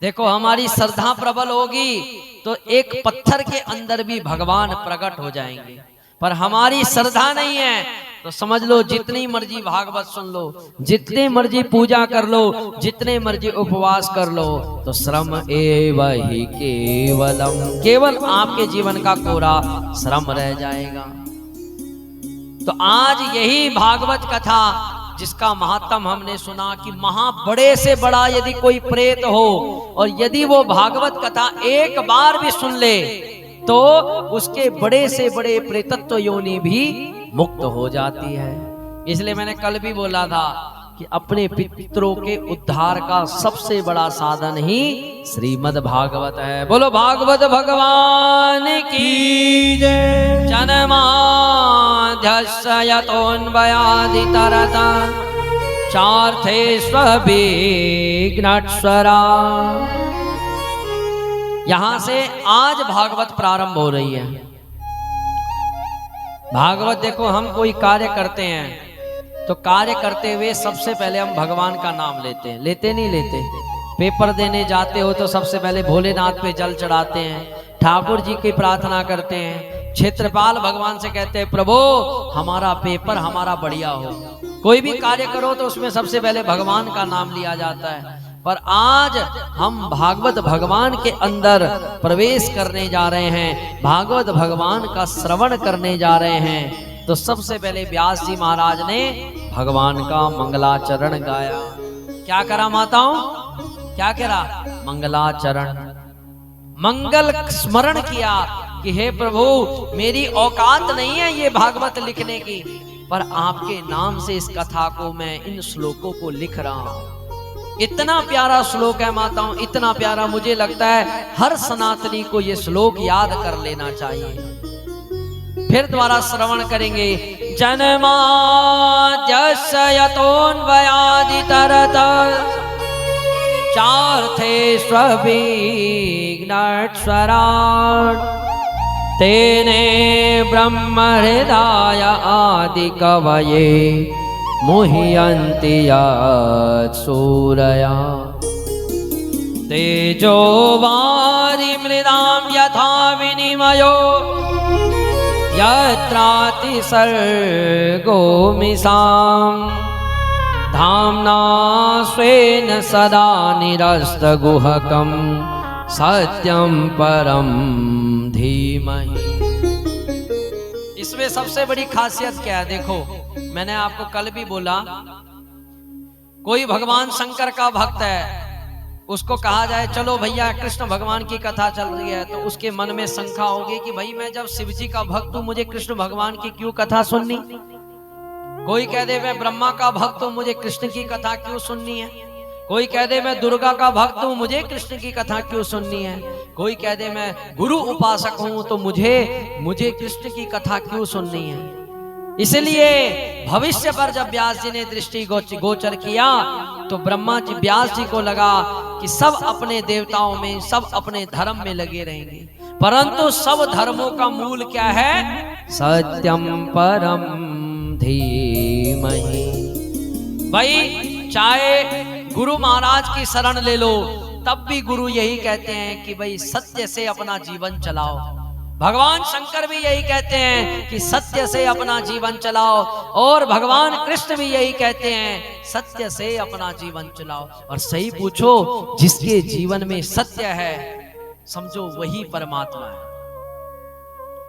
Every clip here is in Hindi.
देखो हमारी श्रद्धा प्रबल होगी तो एक पत्थर के अंदर भी भगवान प्रकट हो जाएंगे, पर हमारी श्रद्धा नहीं है तो समझ लो जितनी मर्जी भागवत सुन लो, जितनी मर्जी पूजा कर लो, जितने मर्जी उपवास कर लो, तो श्रम एव ही केवलम, केवल आपके जीवन का कोरा श्रम रह जाएगा। तो आज यही भागवत कथा जिसका महात्म हमने सुना कि महा बड़े से बड़ा यदि कोई प्रेत हो और यदि वो भागवत कथा एक बार भी सुन ले तो उसके बड़े से बड़े प्रेतत्व योनि भी मुक्त हो जाती है। इसलिए मैंने कल भी बोला था कि अपने पितरों के उद्धार का सबसे बड़ा साधन ही श्रीमद् भागवत है। बोलो भागवत भगवान की जय। जन्माद्यस्य यतोऽन्वयादितरतः चार्थेष्वभिघ्नस्वरा। यहां से आज भागवत प्रारंभ हो रही है। भागवत देखो, हम कोई कार्य करते हैं तो कार्य करते हुए सबसे पहले हम भगवान का नाम लेते हैं, लेते नहीं लेते? पेपर देने जाते हो तो सबसे पहले भोलेनाथ पे जल चढ़ाते हैं, ठाकुर जी की प्रार्थना करते हैं, क्षेत्रपाल भगवान से कहते हैं प्रभु हमारा पेपर हमारा बढ़िया हो। कोई भी कार्य करो तो उसमें सबसे पहले भगवान का नाम लिया जाता है। पर आज हम भागवत भगवान के अंदर प्रवेश करने जा रहे हैं, भागवत भगवान का श्रवण करने जा रहे हैं। तो सबसे पहले व्यास जी महाराज ने भगवान का मंगलाचरण गाया। क्या करा माताओं? क्या करा? मंगलाचरण, मंगल स्मरण किया कि हे प्रभु मेरी औकात नहीं है ये भागवत लिखने की, पर आपके नाम से इस कथा को मैं इन श्लोकों को लिख रहा हूं। इतना प्यारा श्लोक है माताओं, इतना प्यारा, मुझे लगता है हर सनातनी को ये श्लोक याद कर लेना चाहिए। फिर दोबारा श्रवण करेंगे। जन्माद्यस्य यतोऽन्वयादितरतः चार्थेष्वभिघ्नस्वराट् तेने ब्रह्म हृदय आदि कवये मुह्यन्ति सूरया। तेजो वारि मृदां यथा विनिमयो यत्रातिसर्गो मिषां धाम्ना स्वेन सदा निरस्तगुहकं सत्यं परं धीमहि। इसमें सबसे बड़ी खासियत क्या है? देखो मैंने आपको कल भी बोला, कोई भगवान शंकर का भक्त है, उसको कहा जाए चलो भैया कृष्ण भगवान की कथा चल रही है, तो उसके मन में शंका होगी कि भाई मैं जब शिव जी का भक्त हूं मुझे कृष्ण भगवान की क्यों कथा सुननी। कोई कह दे मैं ब्रह्मा का भक्त हूं मुझे कृष्ण की कथा क्यों सुननी है। कोई कह दे मैं दुर्गा का भक्त हूं मुझे कृष्ण की कथा क्यों सुननी है। कोई कह दे मैं गुरु उपासक हूं तो मुझे कृष्ण की कथा क्यों सुननी है। इसलिए भविष्य पर जब व्यास जी ने दृष्टि गोचर किया तो ब्रह्मा जी व्यास जी को लगा कि सब अपने देवताओं में, सब अपने धर्म में लगे रहेंगे, परंतु सब धर्मों का मूल क्या है? सत्यम परम धीमहि। भाई चाहे गुरु महाराज की शरण ले लो तब भी गुरु यही कहते हैं कि भाई सत्य से अपना जीवन चलाओ। भगवान शंकर भी यही कहते हैं कि सत्य से अपना जीवन चलाओ, और भगवान कृष्ण भी यही कहते हैं सत्य से अपना जीवन चलाओ। और सही पूछो, जिसके जीवन में सत्य है समझो वही परमात्मा है।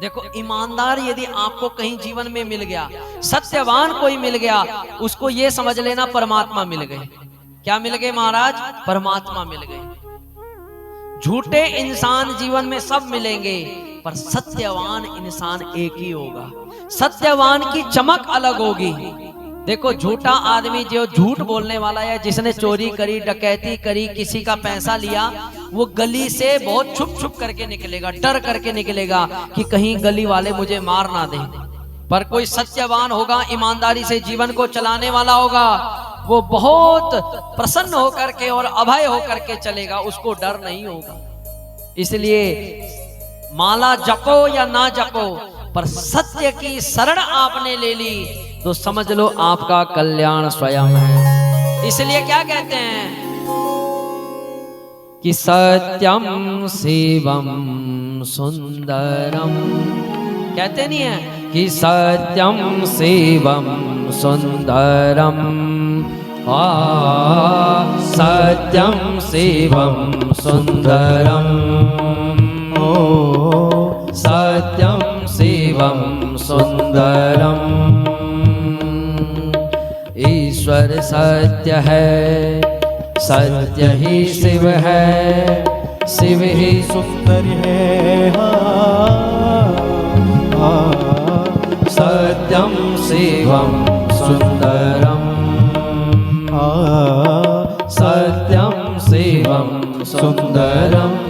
देखो ईमानदार यदि आपको कहीं जीवन में मिल गया, सत्यवान कोई मिल गया, उसको ये समझ लेना परमात्मा मिल गए। क्या मिल गए महाराज? परमात्मा मिल गए। झूठे इंसान जीवन में सब मिलेंगे पर सत्यवान इंसान एक ही होगा। सत्यवान की चमक अलग होगी। देखो झूठा आदमी जो झूठ बोलने वाला है, जिसने चोरी करी, डकैती करी, किसी का पैसा लिया, वो गली से बहुत छुप छुप करके निकलेगा, डर करके निकलेगा कि कहीं गली वाले मुझे मार ना दें। पर कोई सत्यवान होगा, ईमानदारी से जीवन को चलाने वाला होगा, वो बहुत प्रसन्न होकर के और अभय होकर के चलेगा, उसको डर नहीं होगा। इसलिए माला जपो या ना जपो, पर सत्य की शरण आपने ले ली तो समझ लो आपका कल्याण स्वयं है। इसलिए क्या कहते हैं कि सत्यम शिवम सुंदरम, कहते नहीं है कि सत्यम शिवम सुंदरम, सत्यम शिवम सुंदरम, ओ सत्यम शिवम सुंदरम। ईश्वर सत्य है, सत्य ही शिव है, शिव ही सुंदर है। सत्यम शिवम सुंदरम, सत्यम शिवम सुंदरम।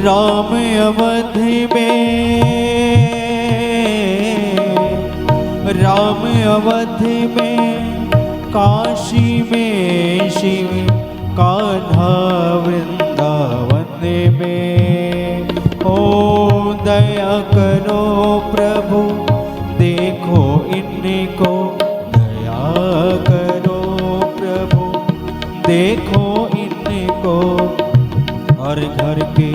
राम अवधि में, राम अवधि में, काशी में शिव, कान्हा वृंदावन में। ओ दया करो प्रभु, देखो इनको, दया करो प्रभु, देखो इनको। हर घर के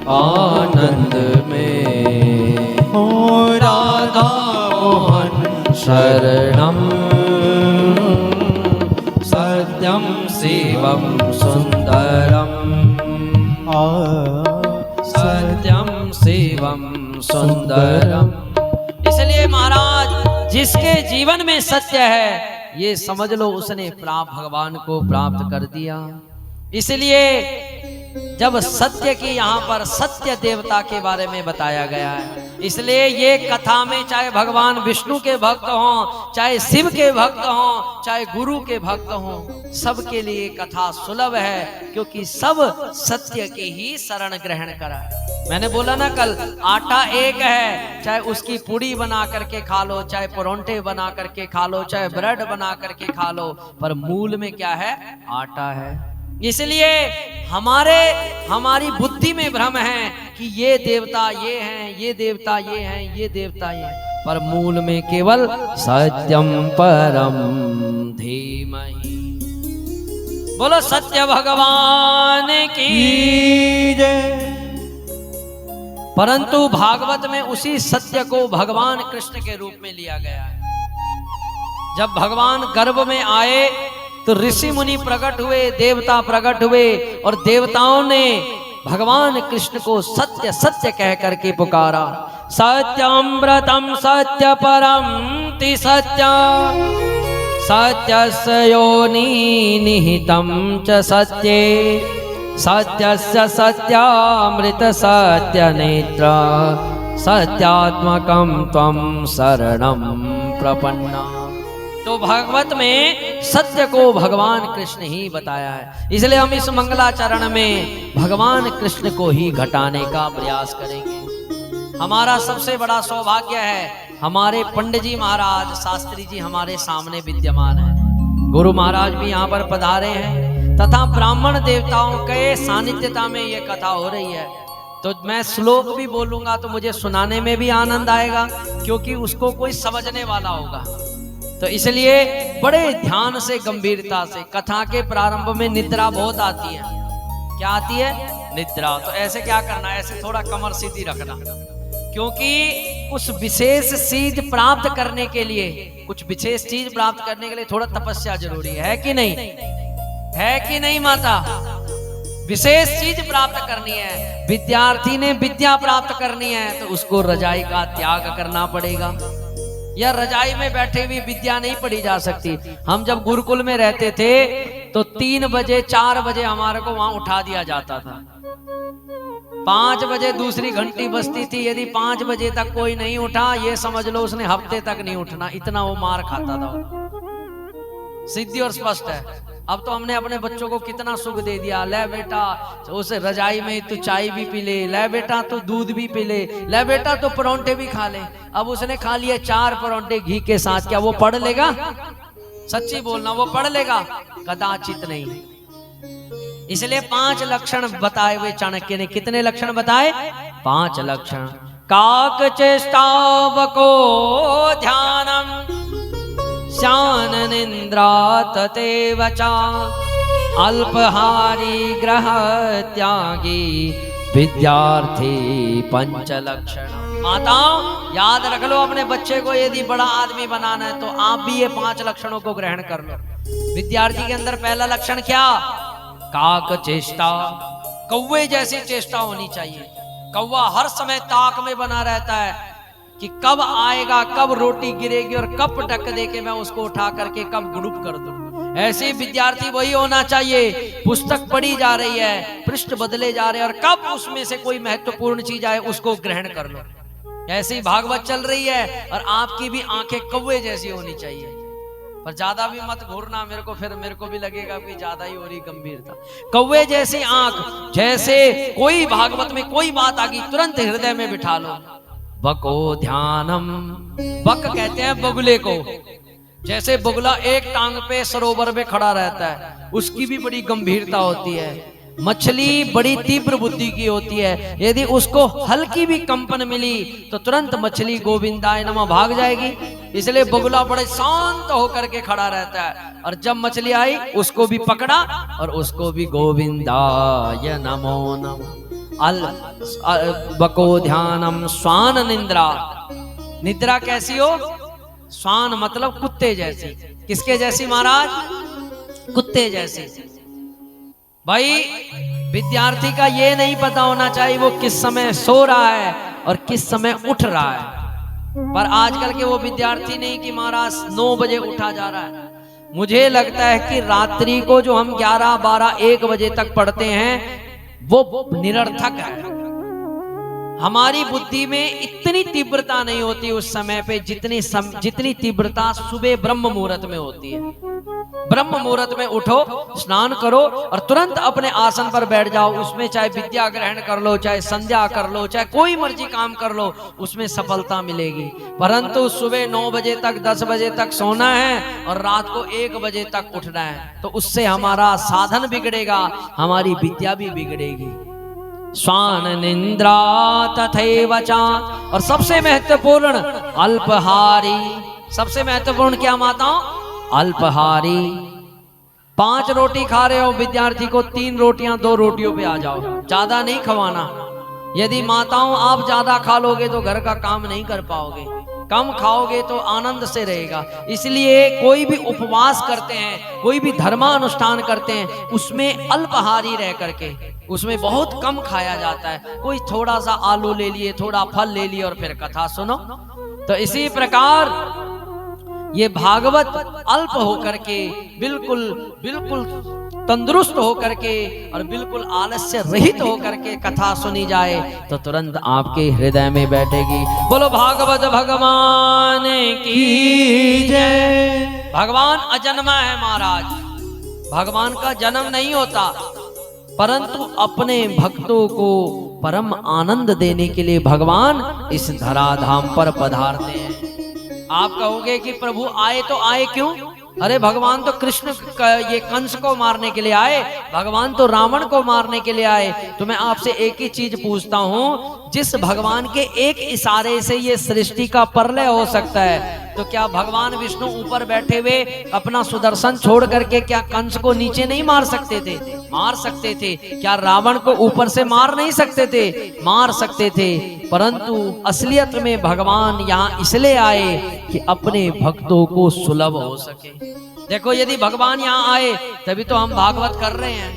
आनंद में ओ राधा मोहन शरणम, सत्यम शिवम सुंदरम, सत्यम शिवम सुंदरम। इसलिए महाराज, जिसके जीवन में सत्य है, ये समझ लो उसने भगवान को प्राप्त कर दिया। इसलिए जब सत्य की यहाँ पर सत्य देवता के बारे में बताया गया है, इसलिए ये कथा में चाहे भगवान विष्णु के भक्त हों, चाहे शिव के भक्त हों, चाहे गुरु के भक्त हों, सबके लिए कथा सुलभ है, क्योंकि सब सत्य की ही शरण ग्रहण करा। मैंने बोला ना कल, आटा एक है, चाहे उसकी पूड़ी बना करके खा लो, चाहे परोंठे बना करके खा लो, चाहे ब्रेड बना करके खा लो, पर मूल में क्या है? आटा है। इसलिए हमारी बुद्धि में भ्रम है कि ये देवता ये हैं, ये देवता ये हैं, ये देवता ये हैं, पर मूल में केवल सत्यम परम धीमहि। बोलो सत्य भगवान की जय। परंतु भागवत में उसी सत्य को भगवान कृष्ण के रूप में लिया गया है। जब भगवान गर्भ में आए तो ऋषि मुनि प्रकट हुए, देवता प्रकट हुए, और देवताओं ने भगवान कृष्ण को सत्य सत्य कह करके पुकारा। सत्यमृतम सत्य परम ति सत्य, सत्यस्य योनि निहितं च सत्ये, सत्यस्य सत्यामृत सत्य नेत्र, सत्यात्मकं त्वं शरणं प्रपन्ना। तो भागवत में सत्य को भगवान कृष्ण ही बताया है, इसलिए हम इस मंगलाचरण में भगवान कृष्ण को ही घटाने का प्रयास करेंगे। हमारा सबसे बड़ा सौभाग्य है, हमारे पंडित जी महाराज शास्त्री जी हमारे सामने विद्यमान है, गुरु महाराज भी यहाँ पर पधारे हैं, तथा ब्राह्मण देवताओं के सानिध्यता में ये कथा हो रही है। तो मैं श्लोक भी बोलूंगा तो मुझे सुनाने में भी आनंद आएगा, क्योंकि उसको कोई समझने वाला होगा। तो इसलिए बड़े ध्यान से, गंभीरता से, कथा के प्रारंभ में निद्रा बहुत आती है। क्या आती है? निद्रा। तो ऐसे क्या करना है, ऐसे थोड़ा कमर सीधी रखना, क्योंकि उस विशेष चीज प्राप्त करने के लिए, कुछ विशेष चीज प्राप्त करने के लिए थोड़ा तपस्या जरूरी है कि नहीं? है कि नहीं माता? विशेष चीज प्राप्त करनी है, विद्यार्थी ने विद्या प्राप्त करनी है, तो उसको रजाई का त्याग करना पड़ेगा, या रजाई में बैठे हुई विद्या नहीं पढ़ी जा सकती। हम जब गुरुकुल में रहते थे तो 3 बजे 4 बजे हमारे को वहां उठा दिया जाता था। 5 बजे दूसरी घंटी बजती थी, यदि 5 बजे तक कोई नहीं उठा, ये समझ लो उसने हफ्ते तक नहीं उठना, इतना वो मार खाता था। सीधी और स्पष्ट है। अब तो हमने अपने बच्चों को कितना सुख दे दिया, ले बेटा उस रजाई में तू चाय भी पी ले, ले बेटा तू दूध भी पी ले बेटा तू परोंठे भी खा ले। अब उसने खा लिए 4 परोंठे घी के साथ, क्या वो पढ़ लेगा? सच्ची बोलना, वो पढ़ लेगा? कदाचित नहीं। इसलिए 5 लक्षण बताए हुए चाणक्य ने। कितने लक्षण बताए? 5 लक्षण। काक चेष्टावको ध्यानम श्यान निंद्रा ततेव च अल्पहारी ग्रह त्यागी विद्यार्थी 5 लक्षण। माताओं याद रख लो, अपने बच्चे को यदि बड़ा आदमी बनाना है तो आप भी ये 5 लक्षणों को ग्रहण कर लो। विद्यार्थी के अंदर पहला लक्षण क्या? काक चेष्टा, कौवे जैसी चेष्टा होनी चाहिए। कौवा हर समय ताक में बना रहता है कि कब आएगा, कब रोटी गिरेगी और कब पटक दे के मैं उसको उठा करके कब गुड़ुप कर दूं। ऐसे विद्यार्थी वही होना चाहिए। पुस्तक पढ़ी जा रही है, पृष्ठ बदले जा रहे हैं और कब उसमें से कोई महत्वपूर्ण चीज आए उसको ग्रहण कर लो। ऐसी भागवत चल रही है और आपकी भी आंखें कौवे जैसी होनी चाहिए। पर ज्यादा भी मत घूरना, मेरे को भी लगेगा कि ज्यादा ही हो रही गंभीरता। कौवे जैसी आंख, जैसे कोई भागवत में कोई बात आ गई तुरंत हृदय में बिठा लो। बको ध्यानम, बक कहते हैं बगुले को। जैसे बगुला एक टांग पे सरोवर में खड़ा रहता है, उसकी भी बड़ी गंभीरता होती है। मछली बड़ी तीव्र बुद्धि की होती है, यदि उसको हल्की भी कंपन मिली तो तुरंत मछली गोविंदाय नमः भाग जाएगी। इसलिए बगुला बड़े शांत होकर के खड़ा रहता है और जब मछली आई उसको भी पकड़ा और उसको भी गोविंदाय नमो नमः। बको ध्यानम स्वान निद्रा। निद्रा कैसी हो? स्वान मतलब कुत्ते जैसी। किसके जैसी महाराज? कुत्ते जैसी। भाई विद्यार्थी का ये नहीं पता होना चाहिए वो किस समय सो रहा है और किस समय उठ रहा है। पर आजकल के वो विद्यार्थी नहीं कि महाराज 9 बजे उठा जा रहा है। मुझे लगता है कि रात्रि को जो हम 11, 12, 1 बजे तक पढ़ते हैं वो निरर्थक है। हमारी बुद्धि में इतनी तीव्रता नहीं होती उस समय पे जितनी तीव्रता सुबह ब्रह्म मुहूर्त में होती है। ब्रह्म मुहूर्त में उठो, स्नान करो और तुरंत अपने आसन पर बैठ जाओ। उसमें चाहे विद्या ग्रहण कर लो, चाहे संध्या कर लो, चाहे कोई मर्जी काम कर लो, उसमें सफलता मिलेगी। परंतु सुबह 9 बजे तक, 10 बजे तक सोना है और रात को 1 बजे तक उठना है, तो उससे हमारा साधन बिगड़ेगा, हमारी विद्या भी बिगड़ेगी। स्वान निंद्रा तथैव च। और सबसे महत्वपूर्ण अल्पहारी। सबसे महत्वपूर्ण क्या माताओं? अल्पहारी। 5 रोटी खा रहे हो विद्यार्थी को 3 रोटियां 2 रोटियों पे आ जाओ। ज्यादा नहीं खवाना। यदि माताओं आप ज्यादा खा लोगे तो घर का काम नहीं कर पाओगे। कम खाओगे तो आनंद से रहेगा। इसलिए कोई भी उपवास करते हैं, कोई भी धर्मानुष्ठान करते हैं, उसमें अल्पहारी रह करके उसमें बहुत कम खाया जाता है। कोई थोड़ा सा आलू ले लिए, थोड़ा फल ले लिए और फिर कथा सुनो। तो इसी प्रकार ये भागवत अल्प होकर के बिल्कुल तंदुरुस्त होकर के और बिल्कुल आलस्य रहित होकर के कथा सुनी जाए तो तुरंत आपके हृदय में बैठेगी। बोलो भागवत भगवान की जय। भगवान अजन्मा है महाराज। भगवान का जन्म नहीं होता, परंतु अपने भक्तों को परम आनंद देने के लिए भगवान इस धराधाम पर पधारते हैं। आप कहोगे कि प्रभु आए तो आए क्यों? अरे भगवान तो कृष्ण ये कंस को मारने के लिए आए, भगवान तो रावण को मारने के लिए आए। तो मैं आपसे एक ही चीज पूछता हूँ, जिस भगवान के एक इशारे से ये सृष्टि का प्रलय हो सकता है, तो क्या भगवान विष्णु ऊपर बैठे हुए अपना सुदर्शन छोड़ करके क्या कंस को नीचे नहीं मार सकते थे? मार सकते थे। क्या रावण को ऊपर से मार नहीं सकते थे? मार सकते थे। परंतु असलियत में भगवान यहाँ इसलिए आए कि अपने भक्तों को सुलभ हो सके। देखो यदि भगवान यहाँ आए तभी तो हम भागवत कर रहे हैं।